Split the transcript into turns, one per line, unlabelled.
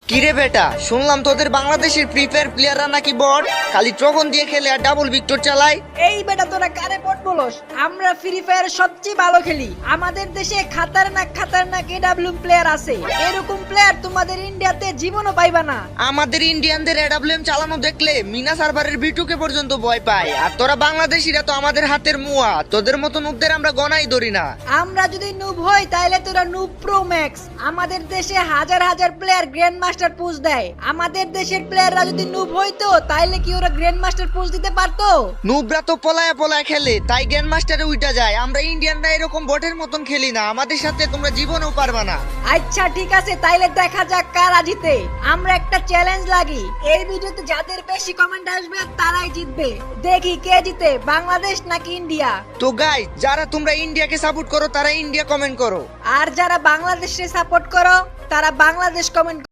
কিরে বেটা, শুনলাম তোদের বাংলাদেশের ফ্রি ফায়ার প্লেয়াররা নাকি বট, খালি ট্রগন দিয়ে খেলে আর ডাবল ভিক্টর চালায়।
এই বেটা তোরা কারে বট বলস? আমরা ফ্রি ফায়ার সবচেয়ে ভালো খেলি। আমাদের দেশে খাতারনাক এডব্লিউ প্লেয়ার আছে। এরকম প্লেয়ার তোমাদের ইন্ডিয়াতে জীবনও পাইবা না।
আমাদের ইন্ডিয়ানদের এডাব্লিউএম চালানো দেখলে মিনা সার্ভারের বিটুকে পর্যন্ত ভয় পায়, আর তোরা বাংলাদেশিরা তো আমাদের হাতের মুয়া, তোদের মতো নুবদের আমরা গনাই ধরি না।
আমরা যদি নুব হই তাহলে তোরা নুব প্রো ম্যাক্স। আমাদের দেশে হাজার হাজার প্লেয়ার গ্র্যান্ড মাস্টার পুশ দেয়। আমাদের দেশের প্লেয়াররা যদি নুব হইতো তাহলে কি ওরা গ্র্যান্ড মাস্টার পুশ দিতে পারতো?
নুবরা তো পলায়া খেলে, তাই গ্র্যান্ড মাস্টারে উইটা যায়। আমরা ইন্ডিয়ানরা এরকম বটের মতন খেলি না, আমাদের সাথে তোমরা জীবনেও পারবা না।
আচ্ছা ঠিক আছে, তাইলে দেখা যাক কারা জিতে। আমরা একটা চ্যালেঞ্জ লাগি, এই ভিডিওতে যাদের বেশি কমেন্ট আসবে তারাই জিতবে। দেখি কে জিতে, বাংলাদেশ নাকি ইন্ডিয়া।
তো গাইস, যারা তোমরা ইন্ডিয়াকে সাপোর্ট করো তারা ইন্ডিয়া কমেন্ট করো,
আর যারা বাংলাদেশে সাপোর্ট করো তারা বাংলাদেশ কমেন্ট